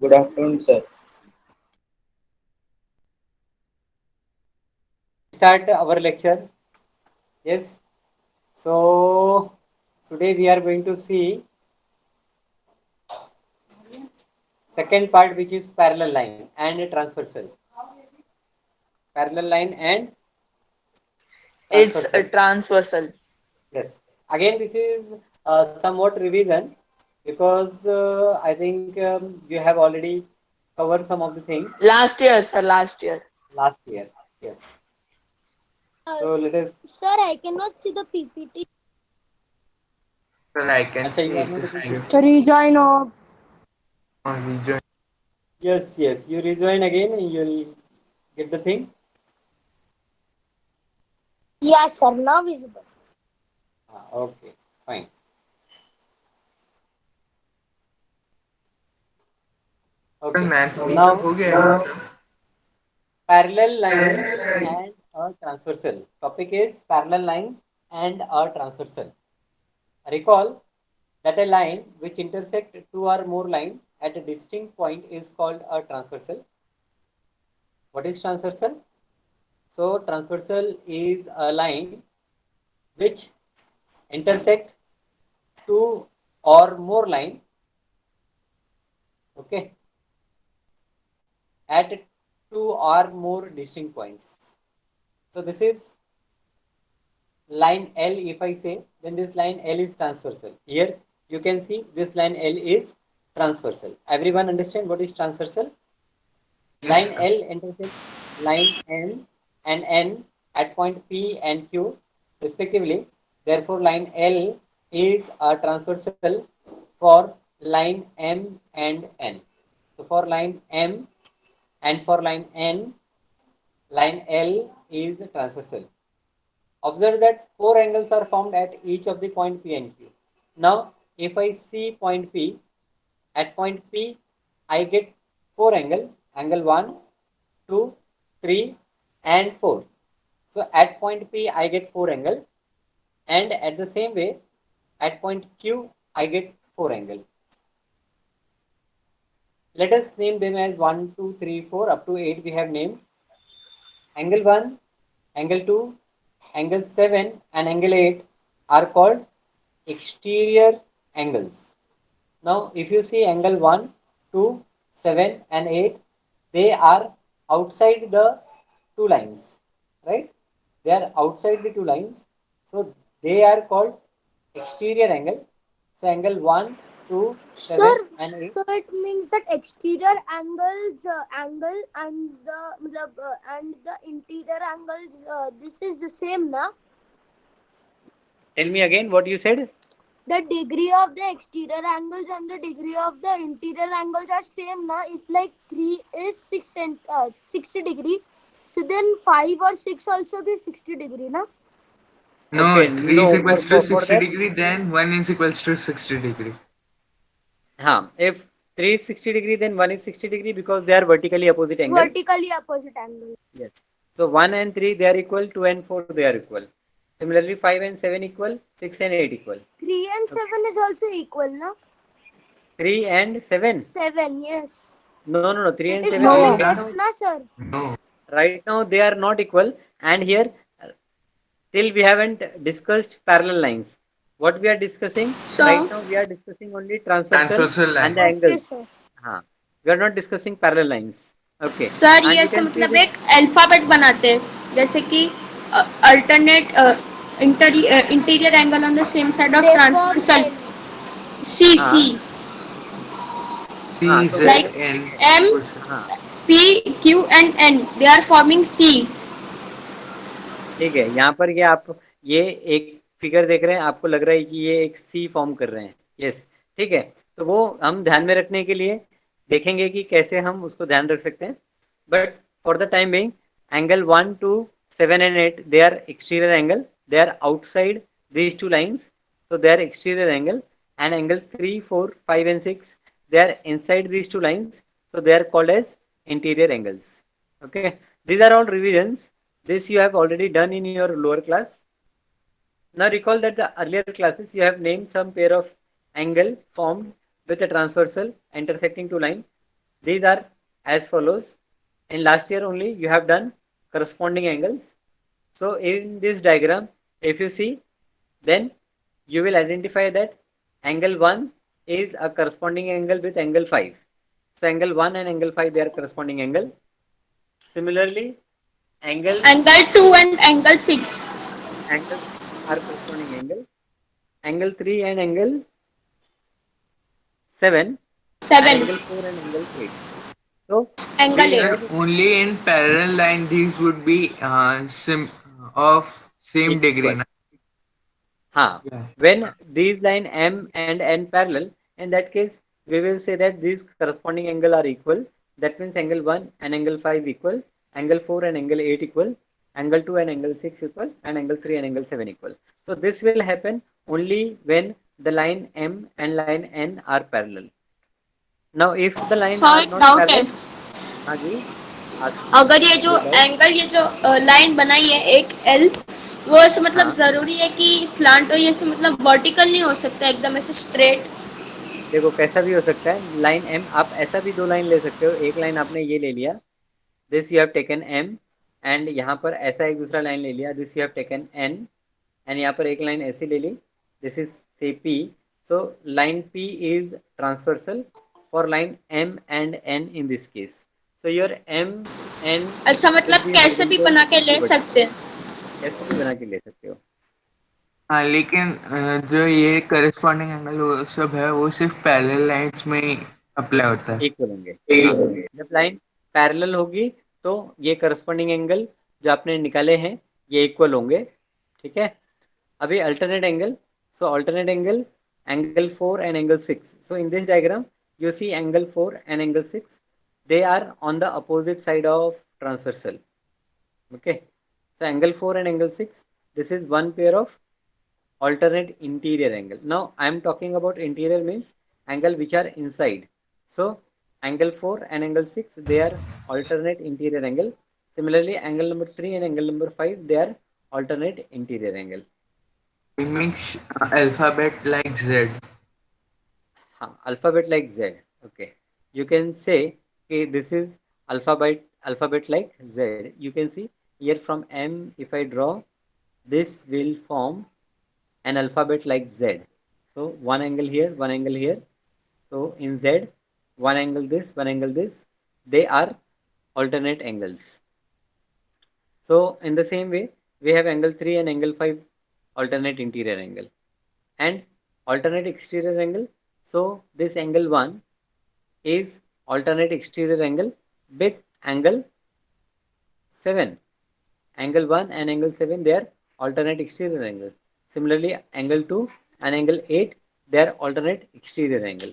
Good afternoon, sir. Start our lecture. Yes. So today we are going to see second part, which is parallel line and transversal. Parallel line and It's a transversal. transversal. Yes. Again, this is somewhat revision because I think you have already covered some of the things Last year, sir, last year. last year. Yes. Uh, So let us. Sir, I cannot see the PPT. Well, I can Acha, see you are it not is able to time see. Rejoin of. on rejoin. Yes, yes. You rejoin again and you will get the thing. Yeah, sir, now visible. Okay, fine. Okay. Mathematical Now, हो गया है सब. parallel lines and a transversal. Topic is parallel lines and a transversal. Recall that a line which intersect two or more lines at a distinct point is called a transversal. What is transversal? So transversal is a line which intersect two or more line, okay, at two or more distinct points. So this is line L. If I say, then this line L is transversal. Here you can see this line L is transversal. Everyone understand what is transversal? Yes, Line sir. L intersects line N and N at point P and Q respectively. Therefore, line L is a transversal for line M and N. So for line M and for line N, line L is transversal. Observe that four angles are formed at each of the point P and Q. Now, if I see point P, at point P, I get four angles, angle 1, 2, 3, and 4. So at point P, I get four angles, and at the same way, at point Q, I get four angles. Let us name them as 1, 2, 3, 4, up to 8 we have named. Angle 1, angle 2, angle 7, and angle 8 are called exterior angles. Now, if you see angle 1, 2, 7, and 8, they are outside the two lines, right? They are outside the two lines. So, they are called exterior angle. So, angle 1, 2, 7, Sir, and 8. so it means that exterior angles, angle and the interior angles, this is the same, na? Tell me again what you said. The degree of the exterior angles and the degree of the interior angles are same, na? If like 3 is 60 degree, so then 5 or 6 also be 60 degree, na? Okay, No, 3 is no, equals to for 60 that, degree, then 1 is equals to 60 degree. if 3 is 60 degree, then 1 is 60 degree because they are vertically opposite angle. Vertically opposite angle. Yes. So 1 and 3 they are equal, 2 and 4 they are equal. Similarly, 5 and 7 equal, 6 and 8 equal. 3 and Okay. 7 is also equal, na? 3 and 7. 7, yes. No, no, no. 3 It and is 7 forming No. right F, now, na, sir? No. right now they are not equal. And here, still we haven't discussed parallel lines. What we are discussing right So, now, we are discussing only transversal Transversal and line. the Okay, angles. sir. We are not discussing parallel lines. Okay. Sir And ये you ऐसे can see मतलब this. एक alphabet बनाते हैं जैसे कि alternate interior angle on the same side of They form transversal N. C C हाँ हाँ C, तो Z, वो लाइक N एम equals. हाँ P Q and N they are forming C. ठीक है यहाँ पर ये आप ये एक फिगर देख रहे हैं आपको लग रहा है कि ये एक सी फॉर्म कर रहे हैं यस ठीक है तो वो हम ध्यान में रखने के लिए देखेंगे कि कैसे हम उसको ध्यान रख सकते हैं but for the time being angle 1 to 7 and 8 they are exterior angle they are outside these two lines so they are exterior angle and angle 3 4 5 and 6 they are inside these two lines so they are called as interior angles okay these are all revisions this you have already done in your lower class. Now recall that the earlier classes you have named some pair of angle formed with a transversal intersecting two line. These are as follows. In last year only you have done corresponding angles. So in this diagram, if you see, then you will identify that angle 1 is a corresponding angle with angle 5. So angle 1 and angle 5, they are corresponding angle. Similarly, angle Angle 2 and angle 6. angle 6 are corresponding angle. Angle 3 and angle 7, and 7. angle 4 and angle 8. So Angle these 8. Sir, will only in parallel line these would be of same degree. equal. Na? Yeah. When these line M and N parallel, in that case, we will say that these corresponding angle are equal. That means angle 1 and angle 5 equal, angle 4 and angle 8 equal, angle 2 and angle 6 equal, and angle 3 and angle 7 equal. So this will happen only when the line M and line N are parallel. Now, if the line so are एक not doubt है, parallel, हाँ जी, ask अगर ये जो your doubt. Angle, ये जो line बनाई है एक एल, वो ऐसे मतलब हाँ, जरूरी है कि स्लांट हो, ये ऐसे मतलब वर्टिकल नहीं हो सकता एकदम ऐसे स्ट्रेट? देखो कैसा भी हो सकता है लाइन एम, आप ऐसा भी दो लाइन ले सकते हो। एक लाइन आपने ये ले लिया, this you have taken M, and यहाँ पर ऐसा एक दूसरा लाइन ले लिया, this you have taken N, and यहाँ पर एक लाइन ऐसी ले ली, this is say P. So line P is transversal for line M and N in this case. So your M N अच्छा, विल मतलब बी कैसे भी हॉरिजॉन्टल बना के विल बी ले वर्टिकल, सकते हैं? कैसे भी बना के ले सकते हो। हाँ, लेकिन जो ये करस्पॉन्डिंग एंगल वो सब है वो सिर्फ पैरेलल लाइंस में ही अप्लाई होता है। इक्वल होंगे। हाँ, जब लाइन पैरेलल होगी तो ये करस्पॉन्डिंग एंगल जो आपने निकाले हैं ये इक्वल होंगे। ठीक है। अभी alternate angle, so alternate angle, angle 4 and angle 6. So in this diagram you see angle 4 and angle 6, they are on the opposite side of transversal. Okay, so angle 4 and angle 6, this is one pair of alternate interior angle. Now I am talking about interior means angle which are inside. So angle 4 and angle 6, they are alternate interior angle. Similarly angle number 3 and angle number 5, they are alternate interior angle. It makes alphabet like Z. Alphabet like Z. Okay, you can say, okay, this is alphabet like Z. You can see here from M, if I draw, this will form an alphabet like Z. So one angle here, one angle here. So in Z, one angle this, one angle this. They are alternate angles. So in the same way, we have angle 3 and angle 5 alternate interior angle and alternate exterior angle. So this angle 1 is alternate exterior angle with angle 7. Angle 1 and angle 7, they are alternate exterior angle. Similarly, angle 2 and angle 8, they are alternate exterior angle.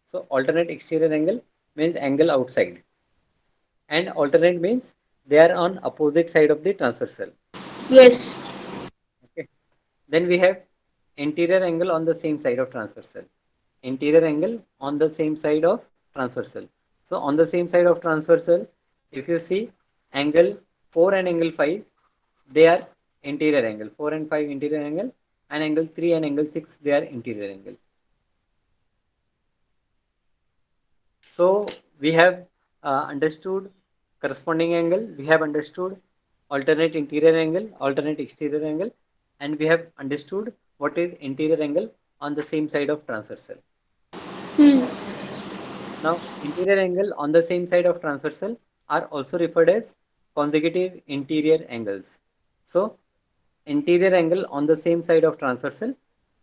So alternate exterior angle means angle outside, and alternate means they are on opposite side of the transversal. Yes. Okay. Then we have interior angle on the same side of transversal. Interior angle on the same side of transversal. So on the same side of transversal, if you see angle 4 and angle 5, they are interior angle. 4 and 5 interior angle, and angle 3 and angle 6, they are interior angle. So we have understood corresponding angle, we have understood alternate interior angle, alternate exterior angle, and we have understood what is interior angle on the same side of transversal. Now, interior angle on the same side of transversal are also referred as consecutive interior angles. So, interior angle on the same side of transversal,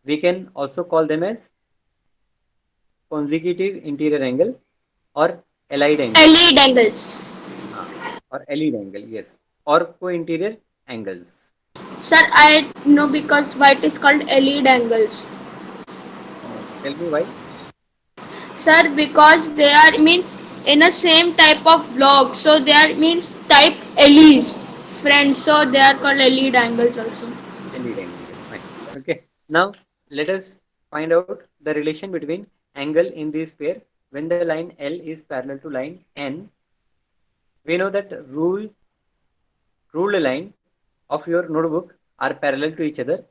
we can also call them as consecutive interior angle or allied angle. Allied angles. Or allied angle, yes, or co-interior angles. Sir, I know because why it is called allied angles. Tell me why. Sir, because they are means in a same type of block, so they are means type allies, friends, so they are called allied angles also. Allied angle, fine. Okay. Now let us find out the relation between angle in this pair when the line L is parallel to line N. We know that ruled line of your notebook are parallel to each other.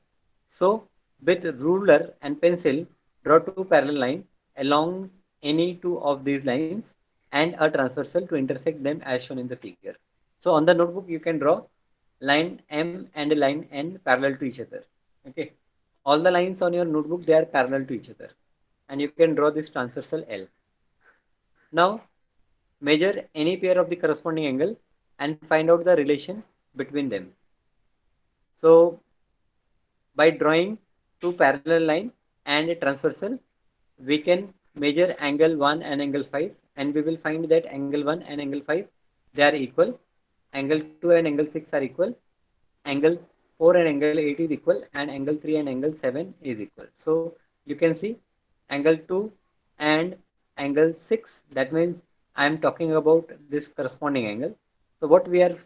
So with ruler and pencil, draw two parallel lines along any two of these lines and a transversal to intersect them as shown in the figure. So on the notebook you can draw line M and line N parallel to each other. Okay, all the lines on your notebook, they are parallel to each other, and you can draw this transversal L. Now measure any pair of the corresponding angle and find out the relation between them. So by drawing two parallel line and a transversal, we can measure angle 1 and angle 5, and we will find that angle 1 and angle 5, they are equal, angle 2 and angle 6 are equal, angle 4 and angle 8 is equal, and angle 3 and angle 7 is equal. So you can see angle 2 and angle 6, that means I am talking about this corresponding angle. So what we are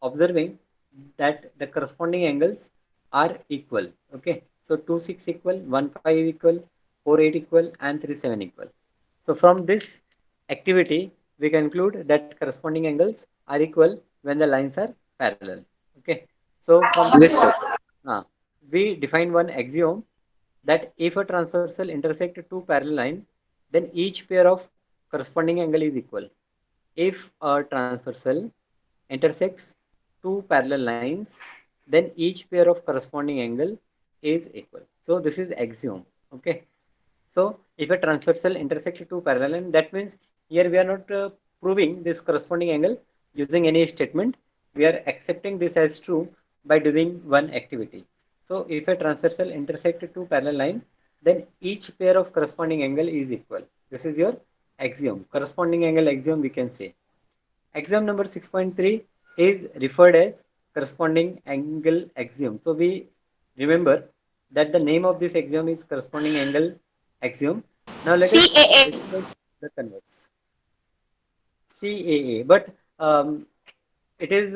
observing, that the corresponding angles are equal. Okay, so 2 6 equal, 1 5 equal, 4 8 equal, and 3 7 equal. So from this activity we conclude that corresponding angles are equal when the lines are parallel. Okay, so from this Yes, sir. uh, we define one axiom, that if a transversal intersect two parallel lines, then each pair of corresponding angle is equal. If a transversal intersects two parallel lines, then each pair of corresponding angle is equal. So this is axiom. Okay, so if a transversal intersects two parallel lines, that means here we are not proving this corresponding angle using any statement. We are accepting this as true by doing one activity. So if a transversal intersect two parallel line, then each pair of corresponding angle is equal. This is your axiom, corresponding angle axiom we can say. Axiom number 6.3 is referred as corresponding angle axiom. So we remember that the name of this axiom is corresponding angle axiom. Now let us CAA. discuss the converse. CAA. But it is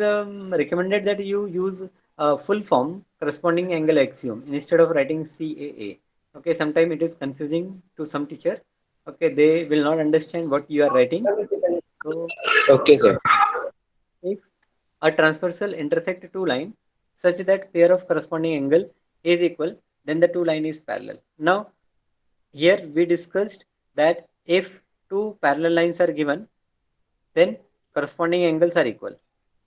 recommended that you use full form corresponding angle axiom instead of writing CAA. Okay, sometimes it is confusing to some teacher. Okay, they will not understand what you are writing. So Okay, sir. if a transversal intersect two line such that pair of corresponding angle is equal, then the two line is parallel. Now here we discussed that if two parallel lines are given, then corresponding angles are equal.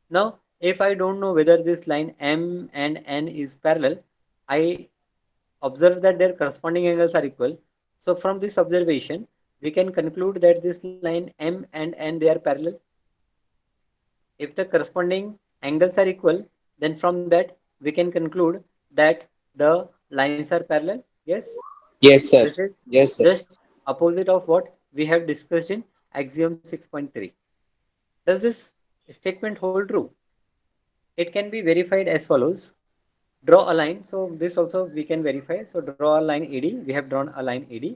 Now if I don't know whether this line M and N is parallel, I observe that their corresponding angles are equal. So from this observation we can conclude that this line M and N, they are parallel. If the corresponding angles are equal, then from that we can conclude that the lines are parallel. Yes, Yes, sir. this is Yes, sir. just opposite of what we have discussed in axiom 6.3. Does this statement hold true? It can be verified as follows. Draw a line. So this also we can verify. So draw a line AD. We have drawn a line AD.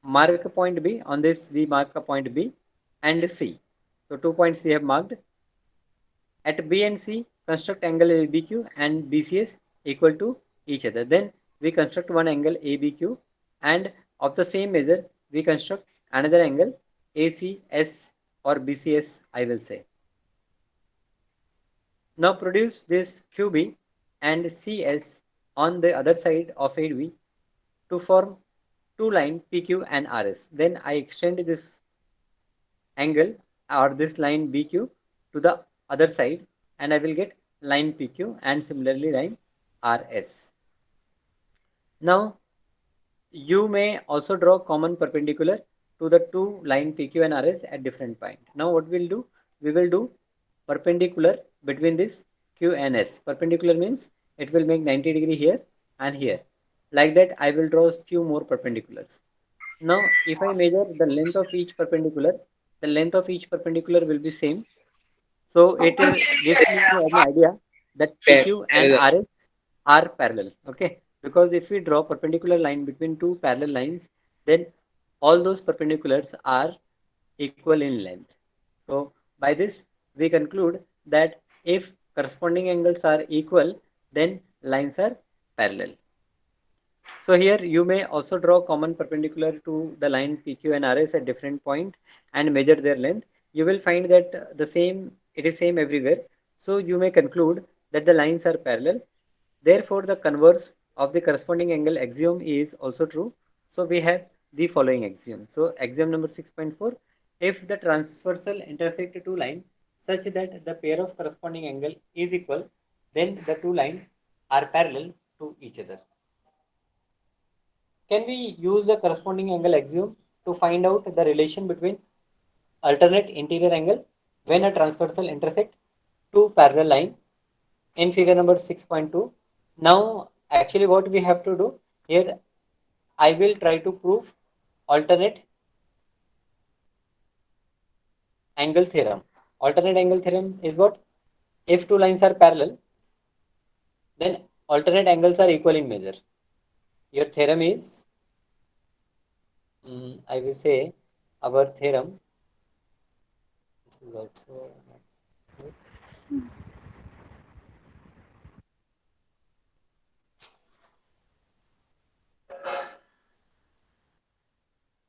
Mark a point B. On this we mark a point B and C. So 2 points we have marked. At B and C, construct angle ABQ and BCS equal to each other. Then we construct one angle ABQ, and of the same measure we construct another angle ACS or BCS, I will say. Now produce this QB and CS on the other side of AB to form two line PQ and RS. Then I extend this angle or this line BQ to the other side, and I will get line PQ and similarly line RS. Now you may also draw common perpendicular to the two line PQ and RS at different point. Now what we'll do? We will do perpendicular between this Q and S. Perpendicular means it will make 90 degree here and here. Like that I will draw few more perpendiculars. Now if I measure the length of each perpendicular, the length of each perpendicular will be same. So it gives me an idea that PQ and Parallel. RS are parallel. Okay, because if we draw perpendicular line between two parallel lines, then all those perpendiculars are equal in length. So by this we conclude that if corresponding angles are equal, then lines are parallel. So here you may also draw common perpendicular to the line PQ and RS at different point and measure their length. You will find that the same, it is same everywhere. So you may conclude that the lines are parallel. Therefore the converse of the corresponding angle axiom is also true. So we have the following axiom. So axiom number 6.4, if the transversal intersect two lines such that the pair of corresponding angle is equal, then the two lines are parallel to each other. Can we use the corresponding angle axiom to find out the relation between alternate interior angle when a transversal intersect two parallel line in figure number 6.2? Now actually what we have to do here, I will try to prove alternate angle theorem. Alternate angle theorem is what? If two lines are parallel, then alternate angles are equal in measure. Your theorem is, I will say our theorem. This is also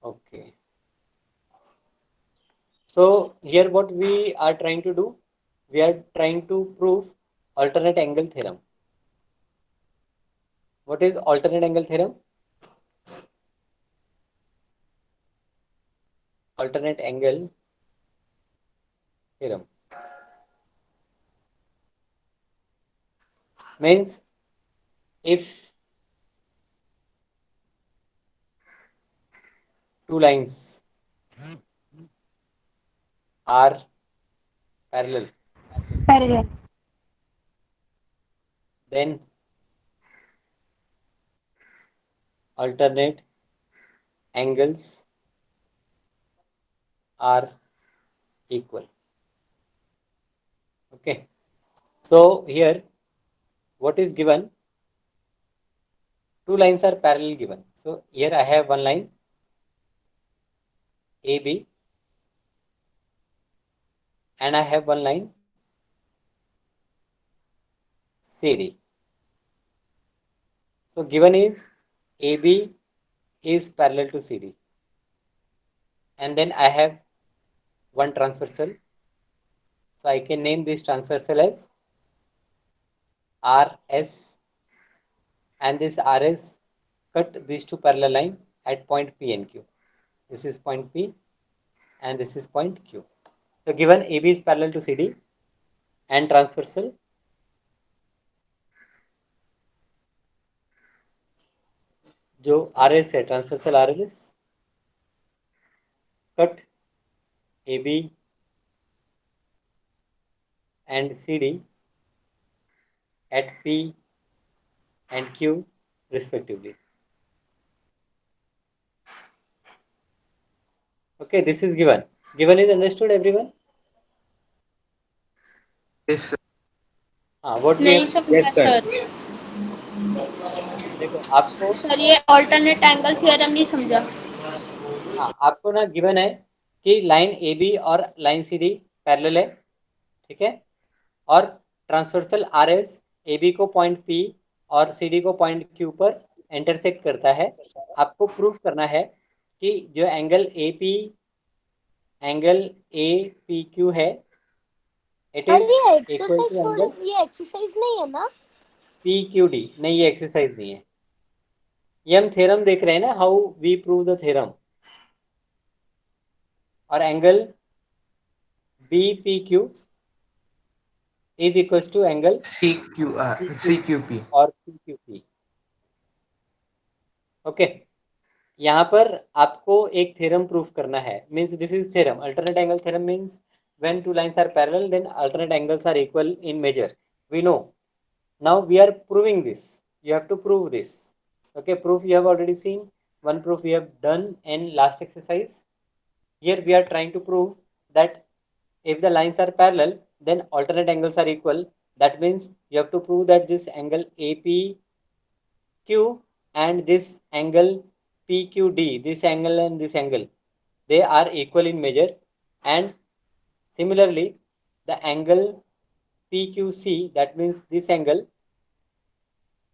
okay. So here what we are trying to do, we are trying to prove alternate angle theorem. What is alternate angle theorem? Alternate angle theorem means if two lines are parallel, Parallel. then alternate angles are equal. Okay. So here what is given? Two lines are parallel given. So here I have one line AB and I have one line CD. So given is AB is parallel to CD, and then I have one transversal. So I can name this transversal as RS, and this RS cut these two parallel lines at point P and Q. This is point P and this is point Q. So given AB is parallel to CD and transversal जो RS है, transversal RS cut AB and CD at P and Q respectively. Okay, this is given. Given is understood, everyone? Yes, sir. what we नहीं have, समझा sir. देखो आपको, sir ये alternate angle theorem नहीं समझा. आपको ना गिवन है कि लाइन ए बी और लाइन सी डी पैरेलल है, ठीक है, और transversal R S A B को पॉइंट पी और सी डी को पॉइंट क्यू पर इंटरसेक्ट करता है. आपको प्रूफ करना है कि जो angle A P, angle A P Q है, इट अरे इज ये इक्वल एक्सरसाइज टू थोड़ी, एंगल ये एक्सरसाइज नहीं है ना? P Q D. नहीं, ये एक्सरसाइज नहीं है, ये हम थ्योरम देख रहे हैं ना, how we prove the theorem. और angle B P Q is equal to angle CQP. और पी क्यू पी. ओके, यहाँ पर आपको एक थ्योरम प्रूफ करना है. Means this is theorem, alternate angle theorem means when two lines are parallel then alternate angles are equal in measure. We know. Now we are proving this. You have to prove this. Okay, proof you have already seen. One proof we have done in last exercise. Here we are trying to prove that if the lines are parallel then alternate angles are equal. That means you have to prove that this angle APQ and this angle PQD, this angle and this angle, they are equal in measure, and similarly the angle PQC, that means this angle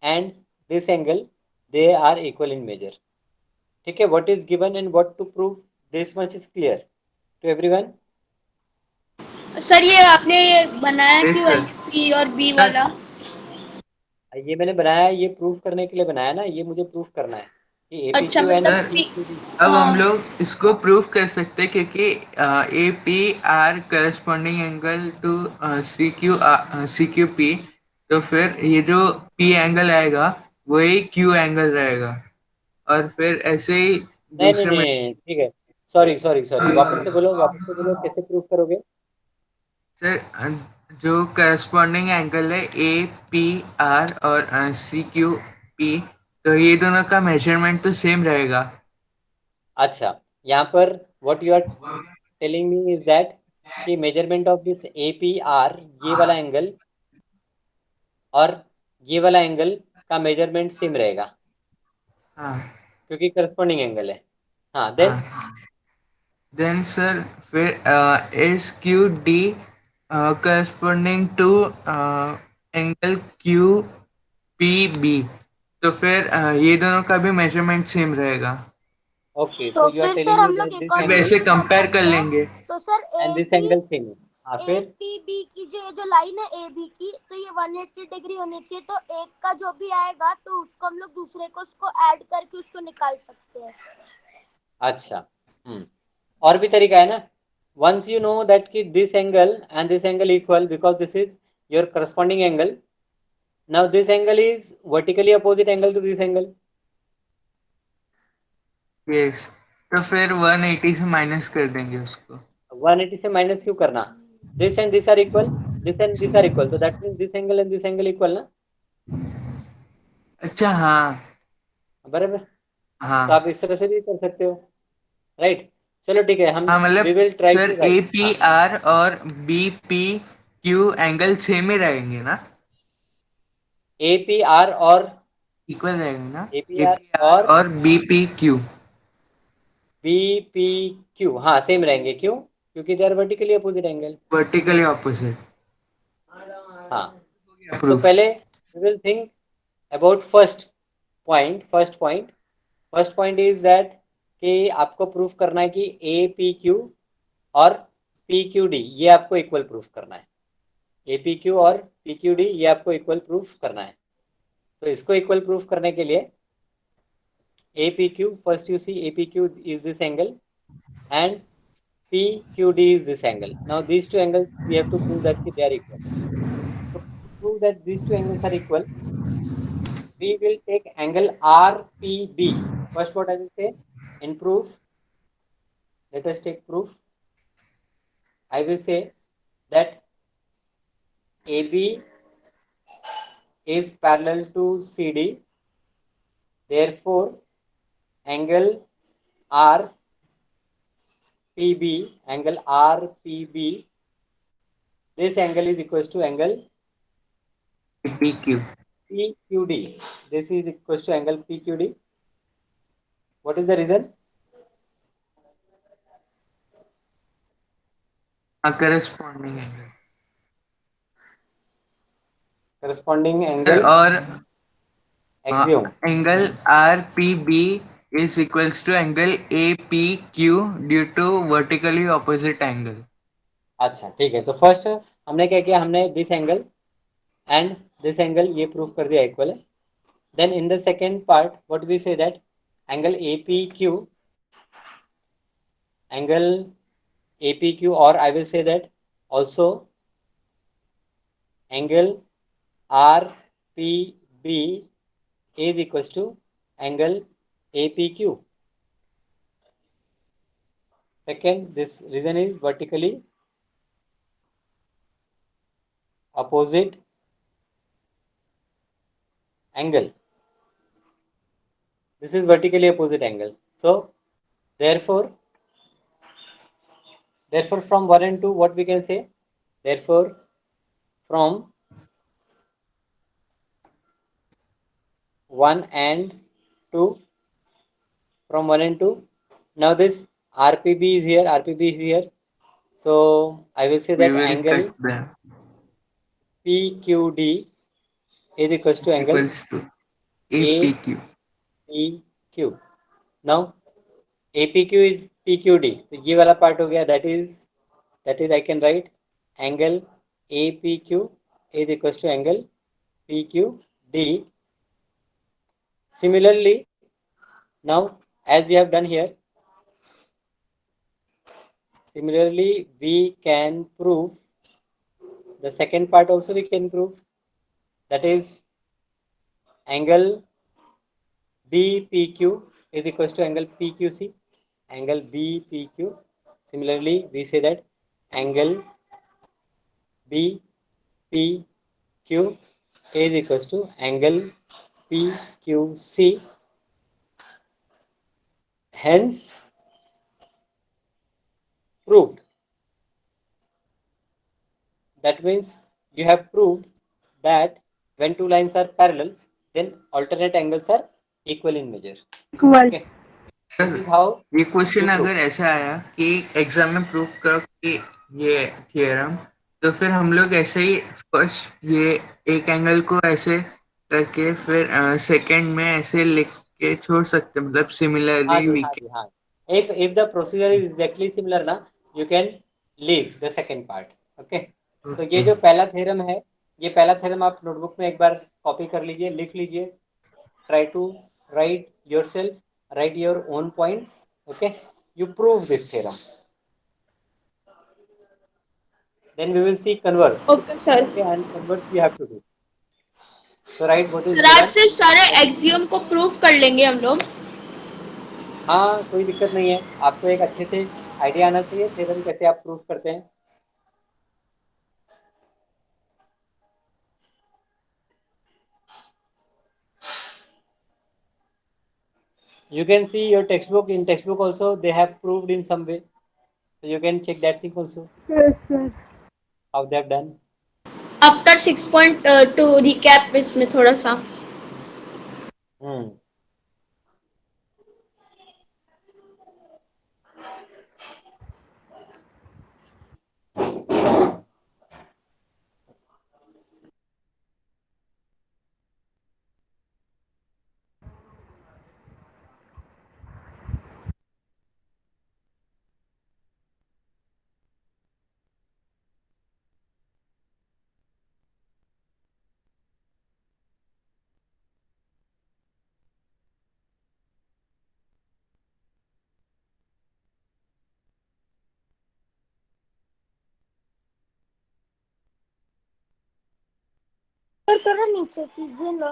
and this angle, they are equal in measure. ठीक है, what is given and what to prove, this much is clear to everyone. Sir ये आपने ये बनाया Yes, क्यों sir. है P और B Sir. वाला? ये मैंने बनाया, ये प्रूफ करने के लिए बनाया ना, ये मुझे प्रूफ करना है. अच्छा APQ and मतलब सर PQD. अब हम हाँ लोग इसको प्रूव कर सकते हैं क्योंकि A P R corresponding angle to C Q P, तो फिर ये जो पी एंगल आएगा वही क्यू एंगल रहेगा, और फिर ऐसे ही नहीं नहीं दूसरे में। नहीं, ठीक है। सॉरी सॉरी सॉरी, वापस से बोलो, कैसे प्रूव करोगे? सर जो करस्पॉन्डिंग एंगल है ए पी आर और सी क्यू पी, तो ये दोनों का मेजरमेंट तो सेम रहेगा। अच्छा, यहाँ पर what you are telling me is that कि मेजरमेंट ऑफ दिस APR, ये वाला एंगल और ये वाला एंगल का मेजरमेंट सेम रहेगा हाँ क्योंकि करस्पॉन्डिंग एंगल है। हाँ, देन हाँ। देन सर फिर S Q D corresponding to angle Q P B, तो फिर ये दोनों का भी मेजरमेंट सेम रहेगा। ओके, सो तो यू आर फिर सर टेलिंग मी हम दैट लोग एक दिस और अब एंगल ऐसे चीज कर कंपेयर कर सकते हैं। लेंगे। तो sir and A this P angle same है। हाँ, ए फिर पी बी की जो ये जो लाइन है ए बी की, तो ये 180 डिग्री होनी चाहिए। तो एक का जो भी आएगा तो उसको हम लोग दूसरे को उसको ऐड करके उसको निकाल सकते हैं। अच्छा। और भी तरीका है ना। once you know that कि this angle and this angle equal because this is your corresponding angle, now this angle is vertically opposite angle to this angle. Yes, तो फिर 180 से माइनस कर देंगे उसको। 180 से माइनस क्यों करना? this and this are equal, this and this are equal, so that means this angle and this angle equal ना। अच्छा हाँ। बराबर। तो आप हाँ इस तरह से भी कर सकते हो, राइट। चलो ठीक है, हम हाँ, मतलब we will try sir to a right. P हाँ, आर और B P Q angle same ही रहेंगे ना, APR और इक्वल रहेंगे ना, ए APR पी आर और और बी पी क्यू। BPQ, हाँ सेम रहेंगे। क्यों? क्योंकि they are vertically opposite angle. Vertically opposite. हाँ, तो प्रूफ। पहले we will think about first point is that कि आपको प्रूफ करना है कि APQ और PQD ये आपको इक्वल प्रूफ करना है। APQ और PQD ये आपको इक्वल प्रूफ करना है। तो इसको इक्वल प्रूफ करने के लिए APQ, first you see APQ is this angle and PQD is this angle. Now these two angles we have to prove that they are equal. So to prove that these two angles are equal, we will take angle RPB. First, what I will say in proof, let us take proof. I will say that AB is parallel to CD. Therefore, angle angle RPB, this angle is equals to angle A P Q. PQD. This is equals to angle PQD. What is the reason? हाँ, corresponding angle. Corresponding sir angle और axiom. Angle R P B is equals to angle A P Q due to vertically opposite angle. अच्छा ठीक है, तो first हमने क्या किया, हमने this angle and this angle ये प्रूफ कर दिया इक्वल है। Then in the second part what we say that angle APQ और I will say that also angle RPB is equals to angle APQ. Second, this reason is vertically opposite angle. This is vertically opposite angle. So therefore from 1 and 2 what we can say, therefore from 1 and 2, from 1 and 2, now this RPB is here, so I will say we that will angle cut them PQD is equals to angle equals to A P Q. APQ. Now APQ is PQD, तो ये वाला part हो गया, that is I can write angle APQ is equals to angle PQD. Similarly Now, as we have done here, similarly, we can prove the second part also we can prove, that is angle BPQ is equals to angle PQC, angle BPQ. Similarly, we say that angle BPQ is equals to angle PQC. Hence, proved. That means you have proved that when two lines are parallel, then alternate angles are equal in measure. Equal. Okay, this sir is how ये you question prove. अगर ऐसा आया कि exam में proof करो कि ये theorem, तो फिर हम लोग ऐसे ही फर्स्ट ये एक एंगल को ऐसे करके फिर सेकंड में ऐसे लिख के छोड़ सकते हैं, मतलब हाँ सिमिलरली जी, वी हाँ कैन. जी, हाँ. If the procedure is exactly similar ना, you can leave the second part. Okay. So ये ओके. जो पहला थ्योरम है, ये पहला थ्योरम आप नोटबुक में एक बार कॉपी कर लीजिए, लिख लीजिए. Try to write yourself, write your own points. Okay. You prove this theorem. Then we will see converse. Okay sir. Okay, and converse you have to do. So write what is sir आज given. से सारे axiom को proof कर लेंगे हम लोग. हाँ, कोई दिक्कत नहीं है. आपको एक अच्छे से आइडिया आना चाहिए थ्योरम कैसे आप प्रूफ करते हैं. You can see your textbook. In textbook also they have proved in some way. So you can check that thing also, yes sir. how they have done. After 6.2 recap इसमें थोड़ा सा. Hmm. पर थोड़ा नीचे कीजिए ना.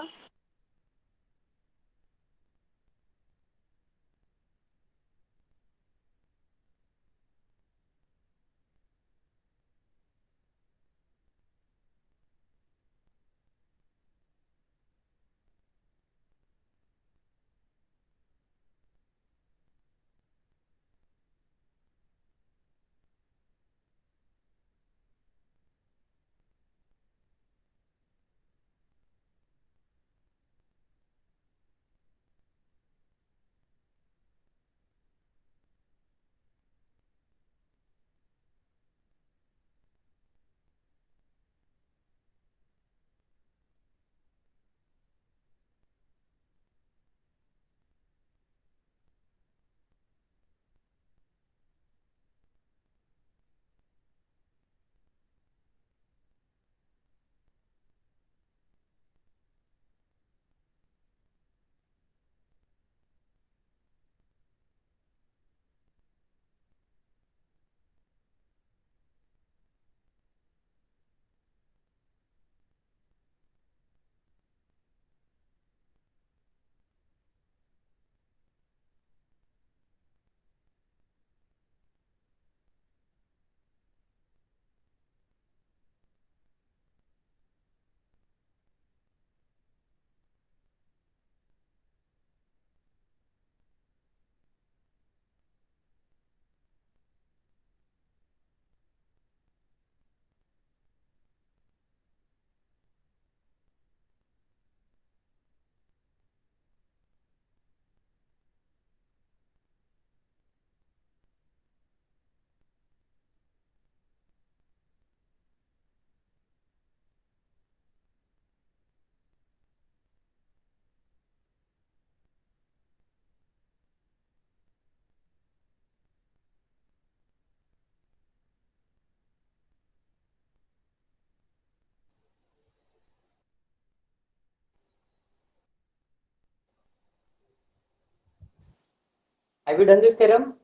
Have you done this theorem?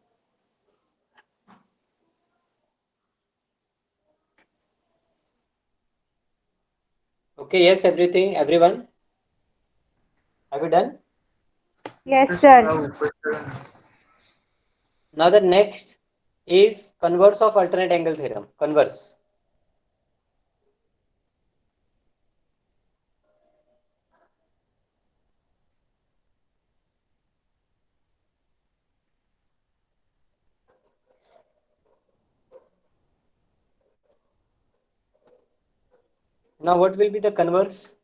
Okay, yes, everyone. Have you done? Yes, sir. Now the next is converse of alternate angle theorem. Converse. Now what will be the converse?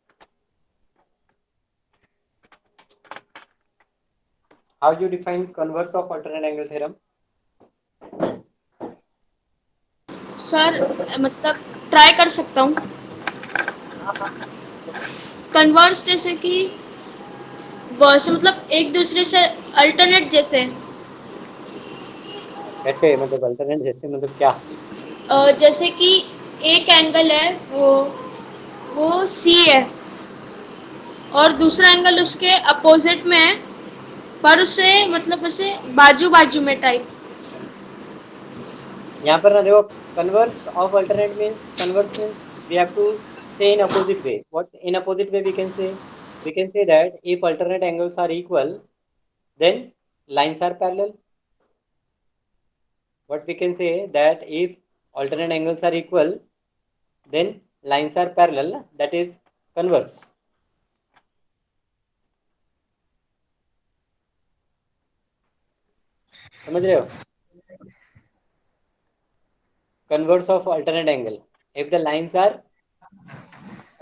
How you define converse of alternate angle theorem? Sir मतलब try कर सकता हूँ. Converse जैसे कि वैसे मतलब एक दूसरे से अल्टरनेट जैसे. कैसे मतलब अल्टरनेट जैसे मतलब क्या? जैसे कि एक एंगल है वो सी है और दूसरा एंगल उसके अपोजिट में है पर उसे मतलब ऐसे बाजू बाजू में टाइप. यहाँ पर ना देखो, converse of alternate means converse means we have to say in opposite way. What in opposite way we can say? We can say that if alternate angles are equal, then lines are parallel. What we can say that if alternate angles are equal, then lines are parallel. That is converse. समझ रहे हो? Converse of alternate angle. If the lines are,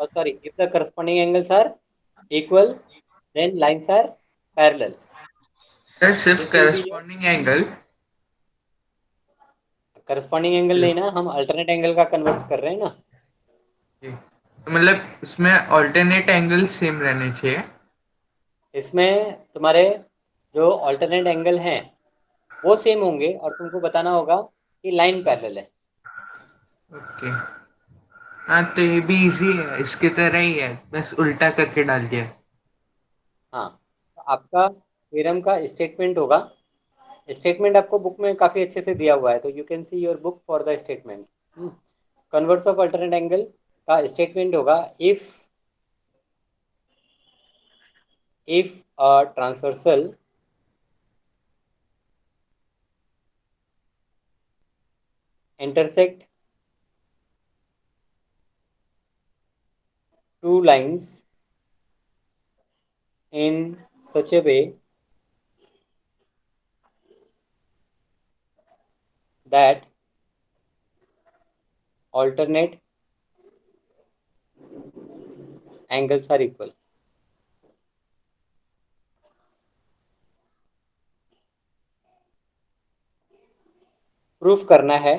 oh sorry, if the corresponding angles are equal, then lines are parallel. Sir सिर्फ This will be your corresponding angle. Corresponding angle नहीं ना, हम alternate angle का converse कर रहे हैं ना. तो मतलब उसमें ऑल्टरनेट एंगल सेम रहने चाहिए. इसमें तुम्हारे जो अल्टरनेट एंगल हैं वो सेम होंगे और तुमको बताना होगा कि लाइन पैरेलल है. ओके. हाँ तो ये भी इजी है, इसकी तरह ही है, बस उल्टा करके डाल दिया. हाँ, तो आपका थ्योरम का स्टेटमेंट होगा. स्टेटमेंट आपको बुक में काफ़ी अच्छे से दिया हुआ है, तो you can see your book for the statement. Converse of alternate angle का स्टेटमेंट होगा if a transversal intersect two lines in such a way that alternate angles are equal. Proof करना है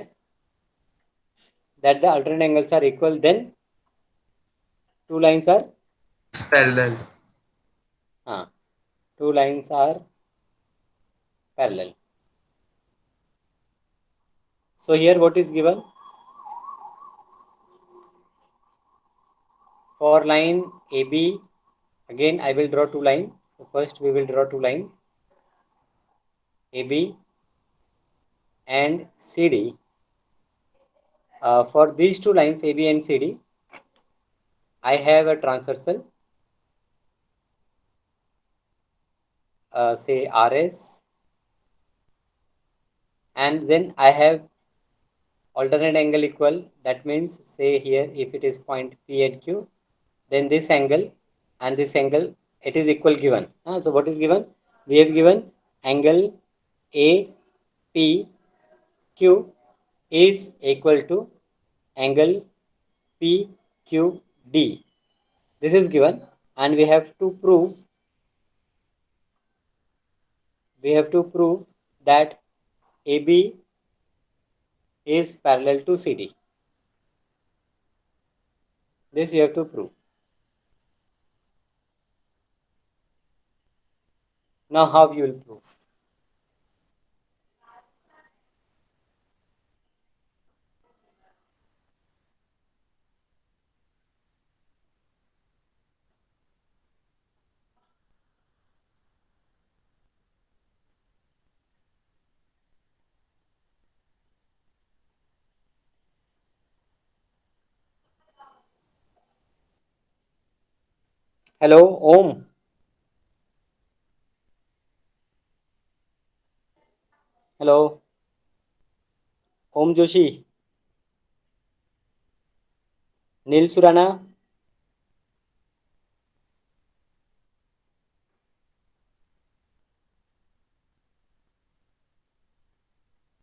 that the alternate angles are equal, then two lines are parallel. two lines are parallel. So here what is given? For line AB, again I will draw two line. So first we will draw two line AB and CD. For these two lines AB and CD, I have a transversal, say RS, and then I have alternate angle equal. That means say here if it is point P and Q, then this angle and this angle, it is equal given. So what is given? We have given angle APQ is equal to angle PQD. This is given, and we have to prove that AB is parallel to CD. This you have to prove. Now how you will prove? Hello Om, hello Om Joshi, Neel Surana,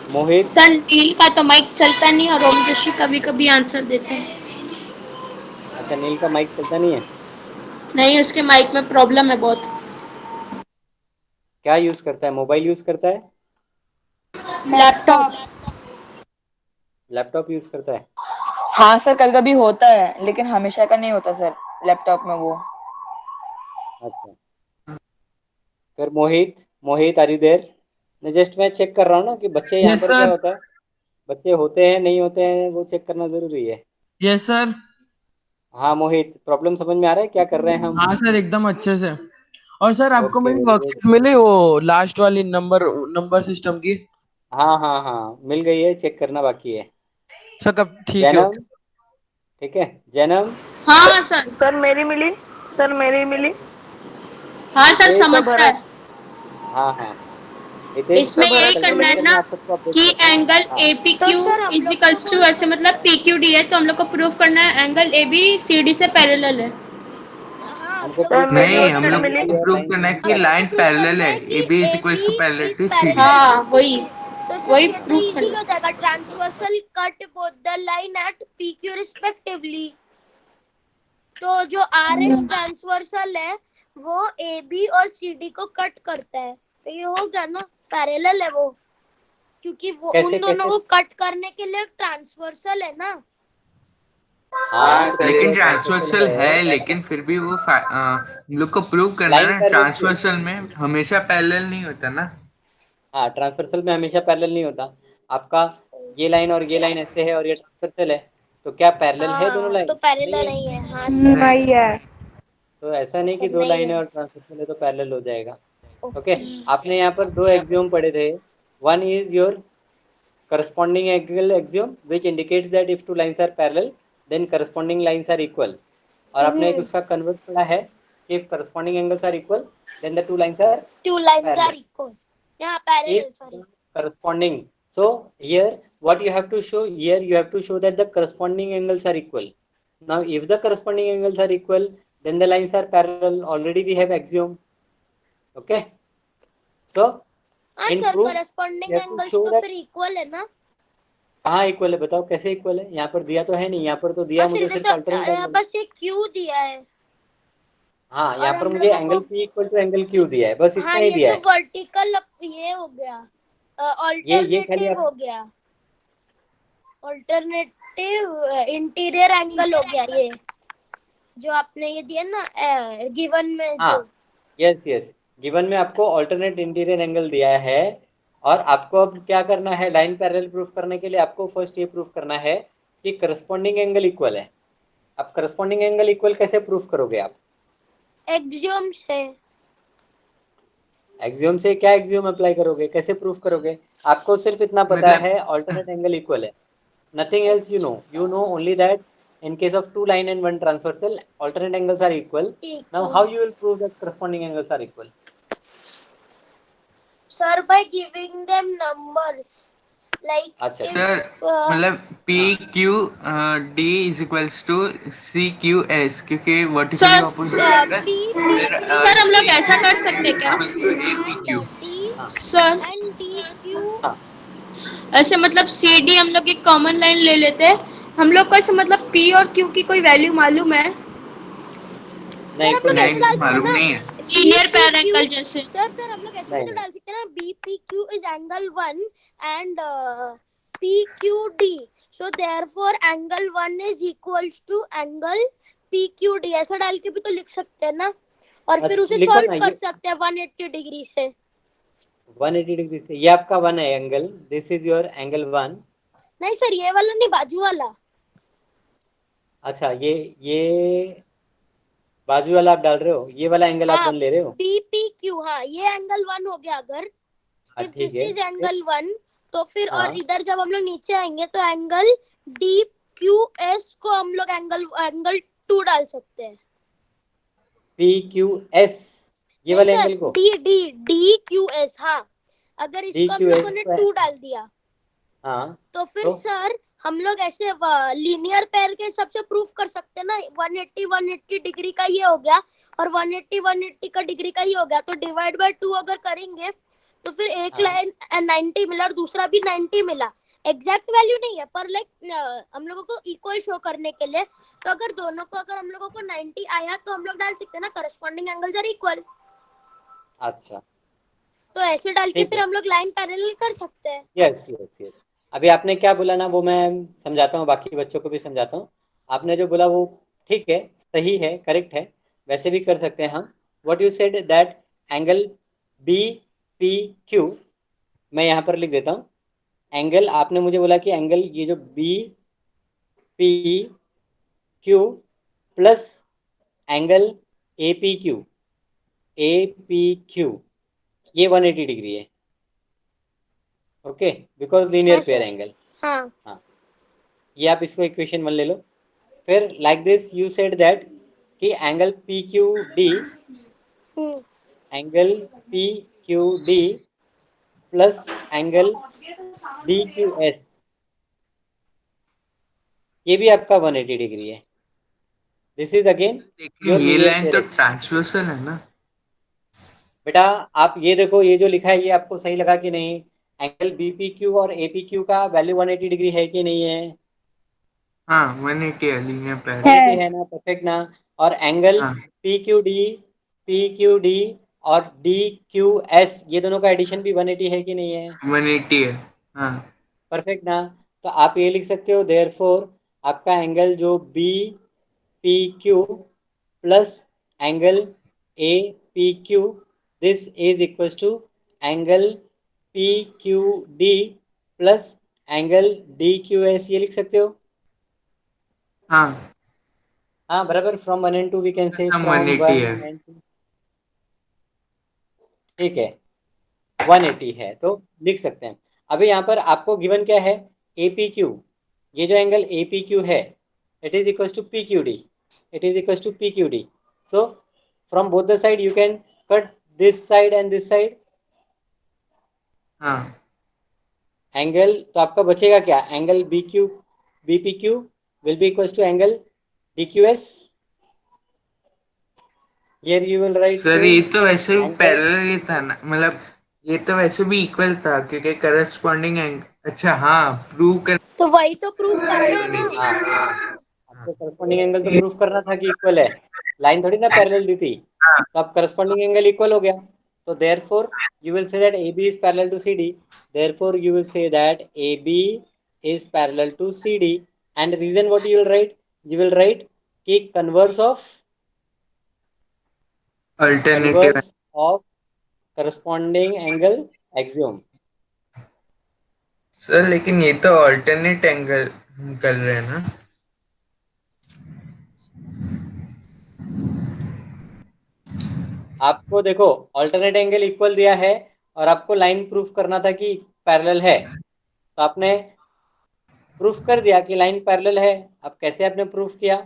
Mohit. Sir Neel का तो mic चलता नहीं और ओम जोशी कभी कभी answer देते हैं। अच्छा, नील का माइक चलता नहीं है। नहीं, उसके माइक में प्रॉब्लम है बहुत। क्या यूज करता है, मोबाइल यूज करता है, लैपटॉप। लैपटॉप यूज करता है? हाँ सर, कभी कभी होता है लेकिन हमेशा का नहीं होता सर लैपटॉप में वो। अच्छा, फिर मोहित, मोहित आर यू देयर? मैं चेक कर रहा हूँ ना कि बच्चे यहाँ यस पर क्या सर। होता है, बच्चे होते हैं नहीं होते हैं वो चेक करना जरूरी है। Yes sir. हाँ मोहित, प्रॉब्लम समझ में आ रहा है क्या कर रहे हैं हम? हाँ सर, एकदम अच्छे से। और सर आपको ओके, मेरी वेरी गुड। वर्कशीट मिली वो लास्ट वाली नंबर नंबर सिस्टम की? हाँ हाँ हाँ, मिल गई है, चेक करना बाकी है। सर कब? ठीक है, जैनम, ओके। ठीक है जैनम। हाँ हाँ सर। सर मेरी मिली, सर मेरी मिली। हाँ सर, हितेश, समझ रहा है। हाँ हाँ, हितेश इसमें यही कल के करना है लेक्चर में ना आप सबको अपडेट कि कर दूंगा। एंगल हाँ ए पी तो क्यू सर हम लोग को इजिकल्स टू, कौन ऐसे मतलब पी क्यू डी है तो हम लोग को प्रूफ करना है angle A B C D से पैरेलल है। हाँ हम हमको लोग को प्रूव करना नहीं, है प्रूव कि हम लाइन लोग करना है ए को बी और प्रूव लाइन करना सी है डी कि हम लोग को लाइन प्रूव पैरेलल करना है, है ए कि B is a equal to B parallel is to C D. Parallel to हाँ सी वही, डी। तो सर वही ये तो प्रूफ इजी करना हो है। जाएगा, transversal cut both the line at P Q respectively. तो जो आर एस ट्रांसवर्सल है वो ए बी और सी डी को कट करता है, तो ये हो गया ना, पैरेलल है वो, क्योंकि वो कैसे उन दोनों कैसे? को कट करने के लिए ट्रांसवर्सल है ना। हाँ सही लेकिन है, ट्रांसवर्सल ट्रांसवर्सल है। है, लेकिन फिर भी वो हम लोग को प्रूव करना है लाइन ना, पैरेलल क्यों? ट्रांसवर्सल में हमेशा पैरेलल नहीं होता ना। हाँ, ट्रांसवर्सल में हमेशा पैरेलल नहीं होता। आपका ये लाइन और ये लाइन ऐसे है और ये ट्रांसवर्सल है, तो क्या पैरेलल है दोनों हाँ तो लाइन? नहीं पैरेलल है। नहीं है, हाँ सर। नहीं। नहीं है। तो ऐसा नहीं कि सर दो नहीं लाइन है। है और ट्रांसवर्सल है तो पैरेलल हो जाएगा। Okay, okay. आपने यहाँ पर दो एक्सियोम पढ़े थे। One is your corresponding angle axiom which indicates that if two lines are parallel then corresponding lines are equal। और आपने एक उसका कन्वर्ट पढ़ा है कि if corresponding angles are equal then the two lines are two lines are parallel। Equal, यहाँ If parallel, sorry. corresponding, so here what you have to show, here you have to show that the corresponding angles are equal. Now if the corresponding angles are equal then the lines are parallel, already we have axiom। Okay, so हाँ in sir, proof you corresponding have to angles show तो that। फिर equal है ना। कहाँ equal है बताओ, कैसे equal है? यहाँ पर दिया तो है नहीं, यहाँ पर तो हाँ दिया सर, मुझे इधर सिर्फ तो अल्टरनेट यहाँ एंगल। बस एक क्यू दिया है हाँ, यहाँ और पर हम मुझे लोगों एंगल को। P equal to angle Q दिया है, बस इतना हाँ ही ये दिया तो है। वर्टिकल ये हो गया, ये खाली ऑल्टरनेटिव आप। हो गया, ऑल्टरनेटिव इंटीरियर एंगल हो गया ये, जो आपने ये दिया ना गिवन में हाँ, जो। यस यस, गिवन में आपको ऑल्टरनेट इंटीरियर एंगल दिया है। और आपको अब क्या करना है, लाइन पैरेलल प्रूफ करने के लिए आपको फर्स्ट ये प्रूफ करना है कि करस्पॉन्डिंग एंगल इक्वल है। अब करस्पॉन्डिंग एंगल इक्वल कैसे प्रूफ करोगे आप? एक्सियोम से। एक्सियोम से? क्या एक्सियोम अप्लाई करोगे, कैसे प्रूफ करोगे? आपको सिर्फ इतना पता मतलब है ऑल्टरनेट एंगल इक्वल है, nothing else you know. You know only that in case of two line and one transversal alternate angles are equal. Now equal how you will prove that corresponding angles are equal? Sir, by giving them numbers, like अच्छा ठीक sir, है। मतलब P हाँ Q D is equals to C Q S, क्योंकि vertically sir opposite angle. P P फिर Q sir हम लोग सी ऐसा कर डी सकते हैं इज क्या? Equals to A P and Q. D हाँ सर एंड डी क्यू। हाँ, ऐसे मतलब सी डी हम लोग एक कॉमन लाइन ले लेते हैं। हम लोग को ऐसे मतलब पी और क्यू की कोई वैल्यू मालूम है? सर नहीं हम लोग कोई ऐसे नहीं, वैल्यू डाल नहीं सकते हैं मालूम मालूम। ना, नहीं है। बी लीनियर पी पैर क्यू। एंगल जैसे। सर हम लोग ऐसे भी नहीं तो नहीं, डाल सकते हैं ना, B P Q is angle one and P Q D, so therefore angle one is equals to angle P Q D, ऐसा डाल के भी तो लिख सकते हैं ना, और फिर अच्छा उसे लिखो सॉल्व ना कर ये। सकते हैं 180 डिग्री से। 180 डिग्री से ये आपका वन है angle, this is your angle one. नहीं सर, ये वाला नहीं, बाजू वाला। अच्छा ये बाजू वाला आप डाल रहे हो, ये वाला एंगल आप हाँ वन ले रहे हो? बी पी क्यू, हाँ ये एंगल वन हो गया अगर, हाँ इफ ठीक दिस है इज फिर। एंगल वन, तो फिर और हाँ इधर जब हम लोग नीचे आएंगे तो एंगल डी क्यू एस को हम लोग एंगल एंगल टू डाल सकते हैं। PQS ये वाले एंगल को D D D Q S, हाँ अगर इसको हम DQS लोगों ने 2 डाल दिया हाँ तो फिर तो सर हम लोग ऐसे लीनियर पेयर के हिसाब से प्रूफ कर सकते हैं ना, 180 डिग्री का ये हो गया और 180 का डिग्री का ही हो गया, तो डिवाइड बाय 2 अगर करेंगे तो फिर एक हाँ। लाइन 90 मिला और दूसरा भी 90 मिला। एग्जैक्ट वैल्यू नहीं है पर लाइक हम लोगों को इक्वल शो करने के लिए, तो अगर दोनों को अगर हम लोगों को 90 आया तो हम लोग डाल सकते हैं ना करस्पॉन्डिंग एंगल्स आर इक्वल, अच्छा तो ऐसे डाल के ठीक फिर है। हम लोग लाइन पैरेलल कर सकते हैं। यस यस यस, अभी आपने क्या बोला ना वो मैं समझाता हूँ, बाकी बच्चों को भी समझाता हूँ। आपने जो बोला वो ठीक है, सही है, करेक्ट है, वैसे भी कर सकते हैं हम। What you said that angle BPQ, मैं यहाँ पर लिख देता हूँ। एंगल आपने मुझे बोला कि एंगल ये जो BPQ प्लस एंगल APQ ये 180 डिग्री है। ओके, बिकॉज लीनियर हाँ पेयर सर, एंगल। हाँ हाँ, ये आप इसको इक्वेशन 1 ले लो। फिर like this you said that कि angle PQD, angle PQD plus angle DQS ये भी आपका 180 डिग्री है। दिस इज अगेन लेकिन योर ये लीनियर लाइन पेयर तो एंगल। ट्रांसवर्सल है ना। बेटा आप ये देखो, ये जो लिखा है ये आपको सही लगा कि नहीं? एंगल BPQ और APQ का वैल्यू 180 डिग्री है कि नहीं है? हाँ 180 है, लीनियर पैर। 180 है ना, परफेक्ट ना। और एंगल हाँ PQD और DQS ये दोनों का एडिशन भी 180 है कि नहीं है? 180 है। हाँ परफेक्ट ना। तो आप ये लिख सकते हो देयरफॉर आपका एंगल जो BPQ plus angle APQ this is equal to angle PQD plus angle DQS, ये लिख सकते हो। हाँ, हाँ बराबर, from 1 and 2 we can say सब फ्रॉम 180 1 है। and 2। ठीक है, 180 है तो लिख सकते हैं। अभी यहाँ पर आपको गिवन क्या है? APQ, ये जो एंगल APQ है it is equal to PQD, it is equal to PQD। So from both the side you can cut this side and this side. हाँ एंगल तो आपका बचेगा क्या? Angle BPQ will be equal to angle DQS। Here you will write sir, से ये तो वैसे भी एंगल। पैरेलल ही था ना, मतलब ये तो वैसे भी इक्वल था क्योंकि करस्पॉन्डिंग एंग, अच्छा हाँ, प्रूव कर तो वही तो प्रूफ करना है ना। हाँ, आपको करस्पॉन्डिंग एंगल तो प्रूफ करना था कि इक्वल है, लाइन थोड़ी ना पैरेलल दी थी। तो अब करस्पॉन्डिंग एंगल इक्वल हो गया, तो therefore you will say that AB is parallel to CD। Therefore you will say that AB is parallel to CD। And reason what you will write? You will write कि alternative. Converse of corresponding angle axiom. Sir लेकिन ये तो alternate angle कर रहे हैं ना। आपको देखो ऑल्टरनेट एंगल इक्वल दिया है और आपको लाइन प्रूफ करना था कि पैरेलल है, तो आपने प्रूफ कर दिया कि लाइन पैरेलल है। अब कैसे आपने प्रूफ किया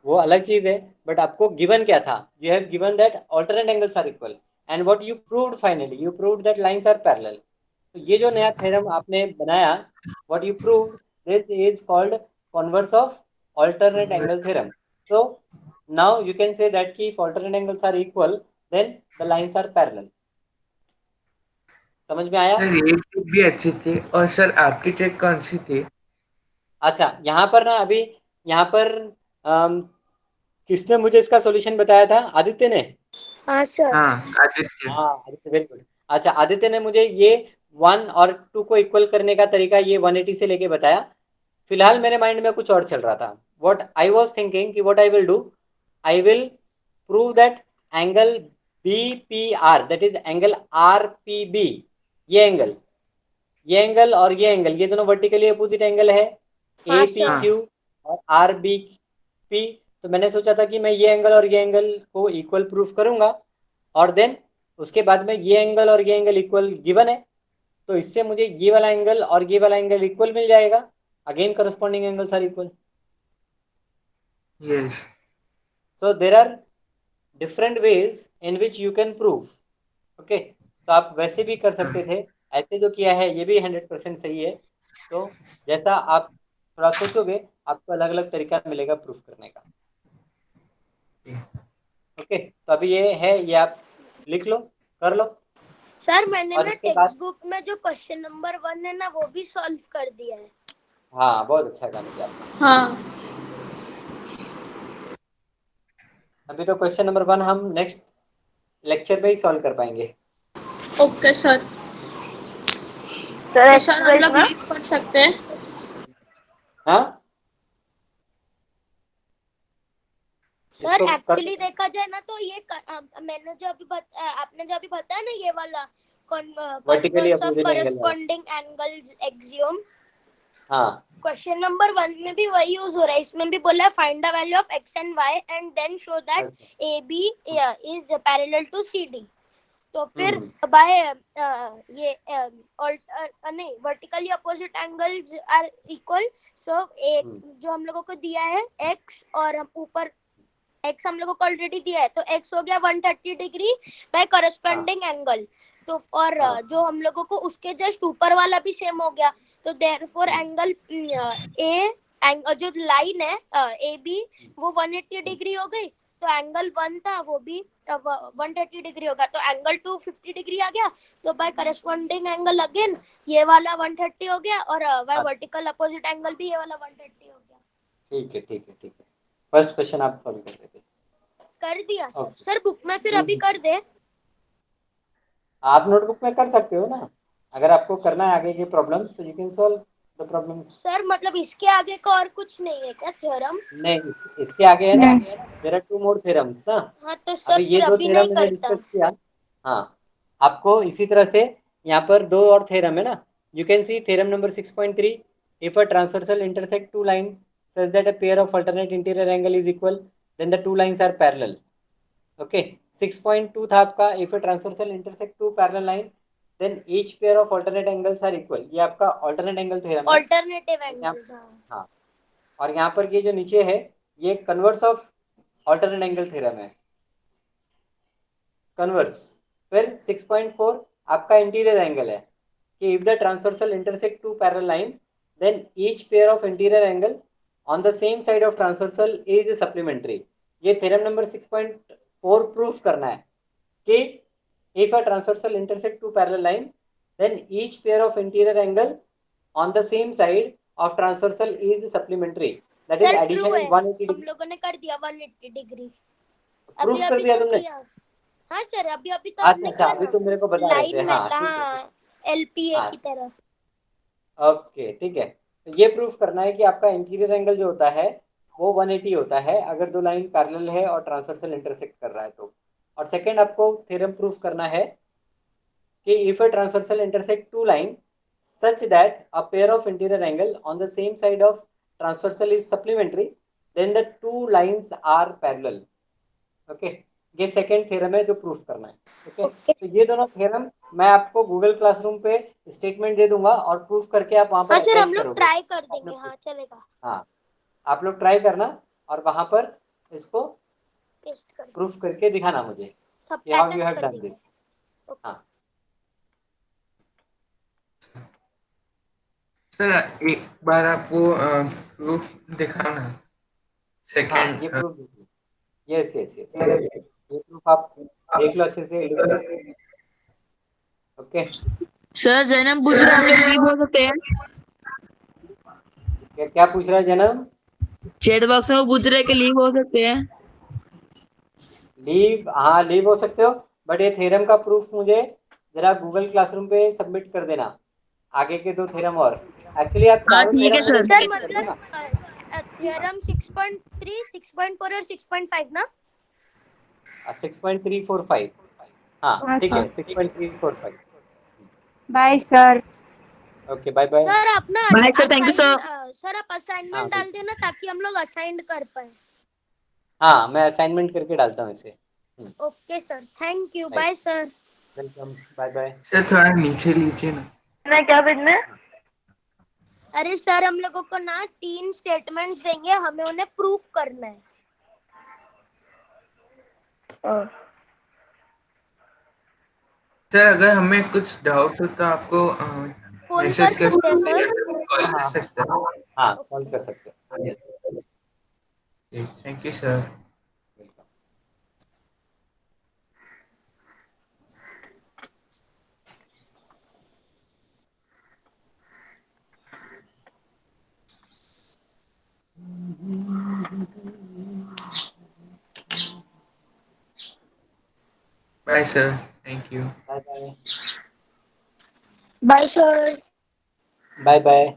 वो अलग चीज है, बट आपको गिवन क्या था? You have given that alternate angles are equal and what you proved finally, you proved that lines are parallel. तो ये जो नया थ्योरम आपने बनाया, what you proved, this is called converse of alternate angle theorem. so now you can say that ki if alternate angles are equal then the lines are parallel। समझ में आया? Sir ये ट्रिक भी अच्छी थी, और सर आपकी trick कौन सी थी? अच्छा, यहाँ पर ना अभी यहाँ पर किसने मुझे इसका सॉल्यूशन बताया था? आदित्य ने। हाँ सर। हाँ आदित्य। हाँ आदित्य, वेरी गुड। अच्छा, आदित्य ने मुझे ये 1 और 2 को इक्वल करने का तरीका ये 180 से लेके बताया। फिलहाल मेरे माइंड में कुछ और चल रहा था। व्हाट आई वाज थिंकिंग कि what I will do, I will prove that angle BPR that is angle RPB, ये एंगल और ये एंगल ये दोनों वर्टिकली अपोजिट एंगल है, हाँ सर। APQ और RBP। तो मैंने सोचा था कि मैं ये एंगल और ये एंगल को इक्वल प्रूफ करूंगा, और देन उसके बाद में ये एंगल और ये एंगल इक्वल गिवन है, तो इससे मुझे ये वाला एंगल और ये वाला एंगल इक्वल मिल जाएगा। Again corresponding angles are equal. Yes. So there are different ways in which you can prove. Okay, तो आप वैसे भी कर सकते थे, ऐसे जो किया है ये भी 100% सही है। तो जैसा आप थोड़ा सोचोगे आपको अलग अलग तरीका मिलेगा प्रूफ करने का। ओके, तो अभी ये है, ये आप लिख लो, कर लो। सर मैंने और ना इसके टेक्स्ट बाद बुक में जो क्वेश्चन नंबर 1 है ना वो भी सॉल्व कर दिया है। हाँ, बहुत अच्छा काम किया आपने। हाँ अभी तो क्वेश्चन नंबर 1 हम नेक्स्ट लेक्चर में ही सॉल्व कर पाएंगे। Okay sir. सर तो सर हम एक्सरसाइज लोग ना लीव कर सकते हैं। हाँ, सर इसको कर एक्चुअली देखा जाए ना तो ये मैंने जो अभी आपने जो अभी बताया ना ये वाला vertically converse of opposite angle वाला। करस्पॉन्डिंग एंगल्स एक्सियोम, हाँ क्वेश्चन नंबर 1 में भी वही यूज हो रहा है। इसमें भी बोला है find the value of x and y and then show that AB is parallel to CD। तो फिर बाय ये नहीं, vertically opposite angles are equal. So एक जो हम लोगों को दिया है x और हम ऊपर x हम लोगों को ऑलरेडी दिया है, तो x हो गया 130 डिग्री बाय करस्पॉन्डिंग एंगल। तो और जो हम लोगों को उसके जस्ट ऊपर वाला भी सेम हो गया, तो देयरफॉर एंगल ए जो लाइन है ए बी वो 180 डिग्री हो गई। तो एंगल 1 था वो भी 130 डिग्री होगा, तो एंगल 250 डिग्री आ गया। तो बाय करस्पॉन्डिंग एंगल अगेन ये वाला 130 हो गया और बाय वर्टिकल अपोजिट एंगल भी ये वाला 130 हो गया। ठीक है, ठीक है, ठीक है। फर्स्ट क्वेश्चन आप सॉल्व कर देते। कर दिया सर। Okay. सर बुक में फिर अभी कर दे। आप नोटबुक में कर सकते हो ना, अगर आपको करना है आगे की प्रॉब्लम्स तो you can solve the problems. Sir मतलब इसके आगे का और कुछ नहीं है क्या थ्योरम? नहीं, इसके आगे है ना, देयर आर 2 मोर थ्योरम्स ना। हाँ तो सर अभी ये फिर 2 अभी थ्योरम नहीं मैंने करता। डिस्कस किया। हाँ, आपको इसी तरह से यहाँ पर 2 और थ्योरम है ना। You can see theorem number 6.3, if a transversal intersect 2 line such that a pair of alternate interior angle is equal then the 2 lines are parallel. Okay, 6.2 था आपका, if a transversal intersect 2 parallel line then each pair of alternate angles are equal। ये आपका alternate angle theorem है। Alternative angles. हाँ, और यहाँ पर ये जो नीचे है ये converse of alternate angle theorem है, कन्वर्स। फिर 6.4 आपका इंटीरियर एंगल है कि if the transversal intersect 2 parallel line then each pair of interior angle on the same side of transversal is supplementary। ये थ्योरम नंबर 6.4 प्रूफ करना है कि if a transversal intersect 2 parallel line then each pair of interior angle on the same side of transversal is supplementary, that is sir true addition है, is 180 हम degree। लोगों ने कर दिया 180 डिग्री। प्रूफ अभी कर अभी दिया तो तुमने? किया। हाँ सर अभी अभी तो अच्छा आपने अच्छा, किया अभी ना, तुम मेरे को बता रहे थे। लाइन में हाँ था। ठीक है, हाँ LPA की अच्छा, तरह। ओके ठीक है। तो ये प्रूफ करना है कि आपका इंटीरियर एंगल जो होता है वो 180 होता है अगर 2 लाइन पैरेलल है और ट्रांसवर्सल इंटरसेक्ट कर रहा है तो। और सेकंड आपको थ्योरम प्रूफ करना है कि if a transversal intersect 2 line such that a pair of interior angle on the same side of transversal is supplementary then the 2 lines are parallel। Okay, ये सेकंड थ्योरम है जो proof करना है। Okay, तो ये दोनों थ्योरम मैं आपको गूगल क्लासरूम पे स्टेटमेंट दे दूंगा और प्रूफ करके आप वहां पर हाँ सर अटैच हम लोग करोगे ट्राई कर अपने देंगे। proof। हाँ चलेगा। हाँ, आप लोग ट्राई करना और वहां पर इसको पेस्ट कर देंगे, प्रूफ करके दिखाना मुझे सब कि हाउ यू अटैच हैव कर डन देंगे। दिस। हाँ, सर एक बार आपको प्रूफ दिखाना हाँ सेकंड। ये प्रूफ, यस यस यस, ये प्रूफ आप देख लो अच्छे से, लिख लो। ओके, सर जैनम पूछ रहे हैं हम लोग लीव हो सकते हैं? क्या क्या पूछ रहा है जन्म? चैट बॉक्स में वो पूछ रहे हैं कि लीव हो सकते हैं? लीव, हाँ लीव हो सकते हो, बट ये थ्योरम का प्रूफ मुझे जरा गूगल क्लासरूम पे सबमिट कर देना, आगे के 2 थ्योरम और। एक्चुअली आप हाँ चारों ठीक है थ्योरम मुझे सर। सर सबमिट कर मतलब देना। थ्योरम 6.3 6.4 और 6.5 ना। 6.345, हाँ हाँ ठीक है, sir. 6.345। Bye sir. Okay, bye bye. Sir अपना bye sir, thank you sir. Sir आप हाँ असाइनमेंट डाल देना ताकि हम लोग असाइंड कर पाए। हाँ, मैं असाइनमेंट करके डालता हूँ इसे। Okay sir, thank you, bye sir. Welcome, bye bye. Sir थोड़ा नीचे लीजिए ना। क्या भेजना है? अरे सर हम लोगों को ना 3 स्टेटमेंट्स देंगे, हमें उन्हें प्रूफ करना है। सर अगर हमें कुछ डाउट हो तो आपको फोन मैसेज कर कर सकते हैं सकते सर? हैं, कॉल कर सकते हैं। हाँ कॉल कर सकते हैं। Thank you sir. Welcome. Bye sir, thank you. Bye bye. Bye sir. Bye bye.